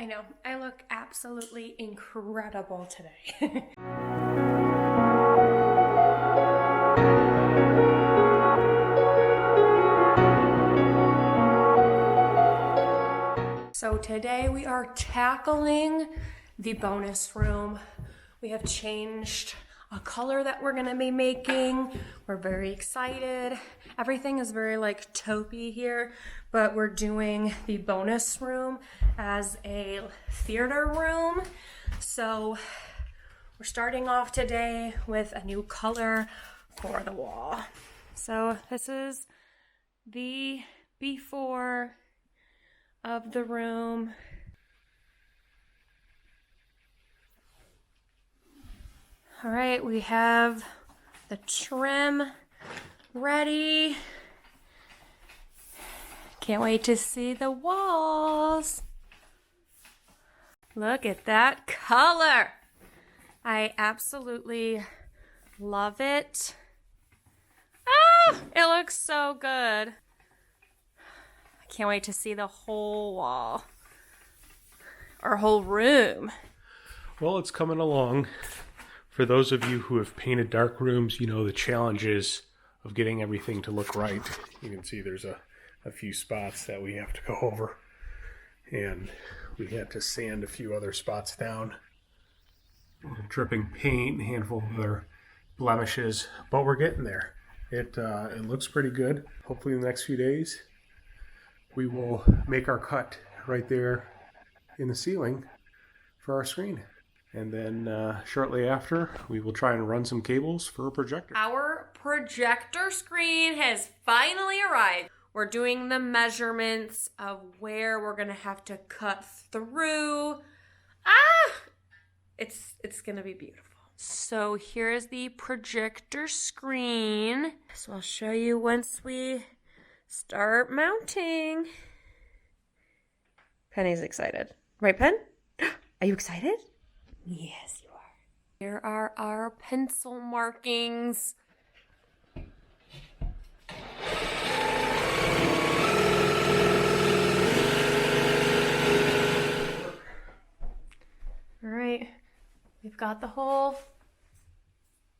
I know, I look absolutely incredible today. So today we are tackling the bonus room. We have changed a color that we're gonna be making. We're very excited. Everything is very like taupey here, but we're doing the bonus room as a theater room. So we're starting off today with a new color for the wall. So this is the before of the room. All right, we have the trim ready. Can't wait to see the walls. Look at that color. I absolutely love it. Ah, it looks so good. Can't wait to see the whole wall, our whole room. Well, it's coming along. For those of you who have painted dark rooms, you know the challenges of getting everything to look right. You can see there's a few spots that we have to go over, and we had to sand a few other spots down. Dripping paint, a handful of other blemishes, but we're getting there. It looks pretty good. Hopefully in the next few days we will make our cut right there in the ceiling for our screen. And then shortly after, we will try and run some cables for a projector. Our projector screen has finally arrived. We're doing the measurements of where we're gonna have to cut through. It's gonna be beautiful. So here's the projector screen. So I'll show you once we start mounting. Penny's excited. Right, Pen? Are you excited? Yes, you are. Here are our pencil markings. All right, we've got the hole.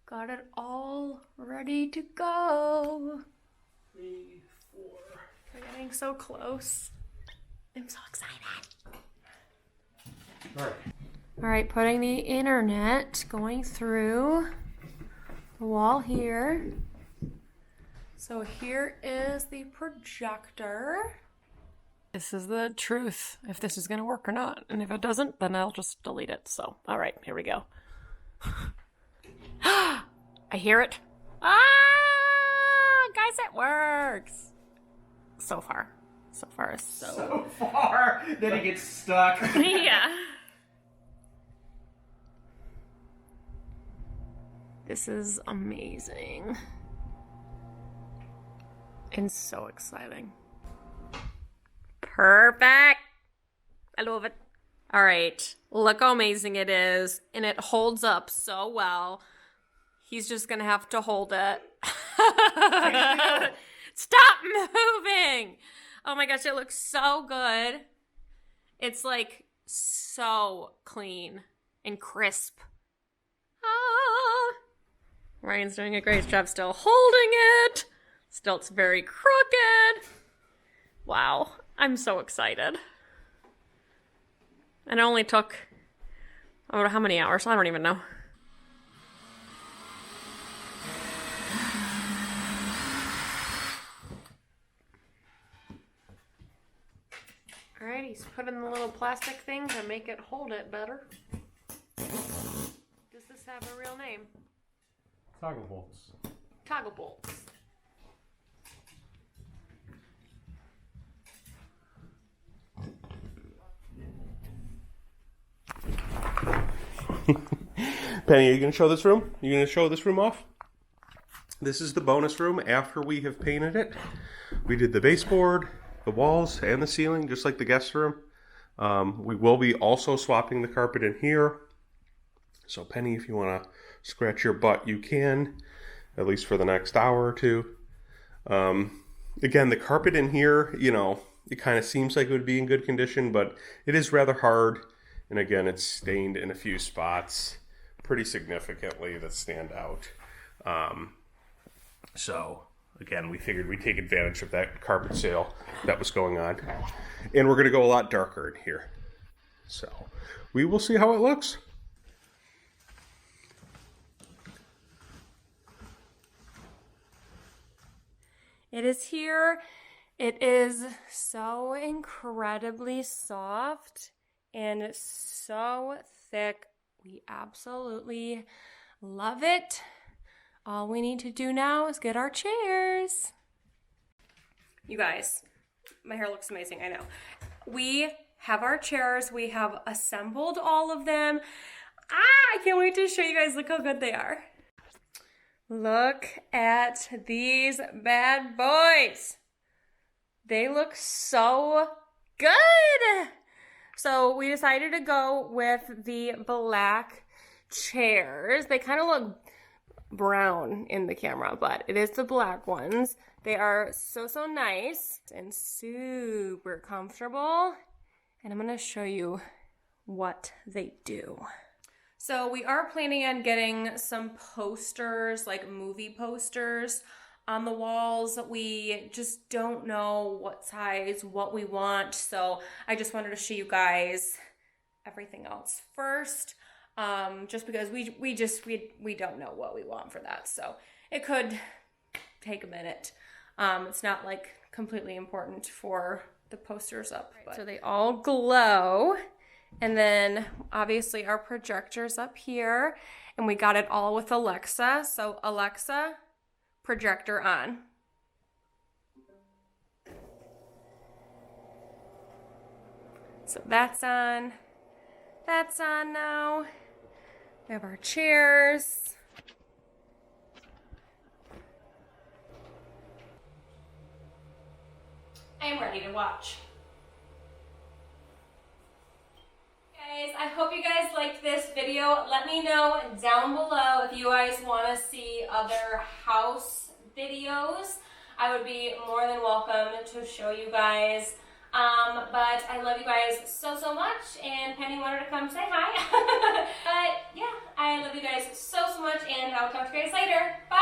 Got it all ready to go. 3, 4. We're getting so close. I'm so excited. All right. All right, putting the internet going through the wall here. So here is the projector. This is the truth, if this is gonna work or not. And if it doesn't, then I'll just delete it. So, all right, here we go. I hear it. Ah, guys, it works. So far is So far, then it gets stuck. yeah. This is amazing. And so exciting. Perfect. I love it. All right. Look how amazing it is. And it holds up so well. He's just going to have to hold it. Stop moving. Oh my gosh, it looks so good. It's like so clean and crisp. Ah. Ryan's doing a great job still holding it. Still, it's very crooked. Wow, I'm so excited. And it only took, oh, how many hours? I don't even know. All right, he's putting the little plastic thing to make it hold it better. Does this have a real name? Toggle bolts. Toggle bolts. Penny, are you going to show this room? You going to show this room off? This is the bonus room after we have painted it. We did the baseboard, the walls, and the ceiling, just like the guest room. We will be also swapping the carpet in here. So Penny, if you want to scratch your butt, you can, at least for the next hour or two. Again, the carpet in here, you know, it kind of seems like it would be in good condition, but it is rather hard. And again, it's stained in a few spots pretty significantly that stand out. So again, we figured we'd take advantage of that carpet sale that was going on. And we're going to go a lot darker in here. So we will see how it looks. It is here. It is so incredibly soft and so thick. We absolutely love it. All we need to do now is get our chairs. You guys, my hair looks amazing, I know. We have our chairs. We have assembled all of them. I can't wait to show you guys. Look how good they are. Look at these bad boys. They look so good. So we decided to go with the black chairs. They kind of look brown in the camera, but it is the black ones. They are so nice and super comfortable. And I'm gonna show you what they do. So we are planning on getting some posters, like movie posters on the walls. We just don't know what size, what we want. So I just wanted to show you guys everything else first. Just because we don't know what we want for that. So it could take a minute. It's not like completely important for the posters up. But. So they all glow. And then obviously our projector's up here, and we got it all with Alexa. So Alexa, projector on. So that's on. That's on now. We have our chairs. I'm ready to watch. Guys, I hope you guys liked this video. Let me know down below if you guys want to see other house videos. I would be more than welcome to show you guys. But I love you guys so much, and Penny wanted to come say hi. But yeah, I love you guys so much, and I'll talk to you guys later. Bye!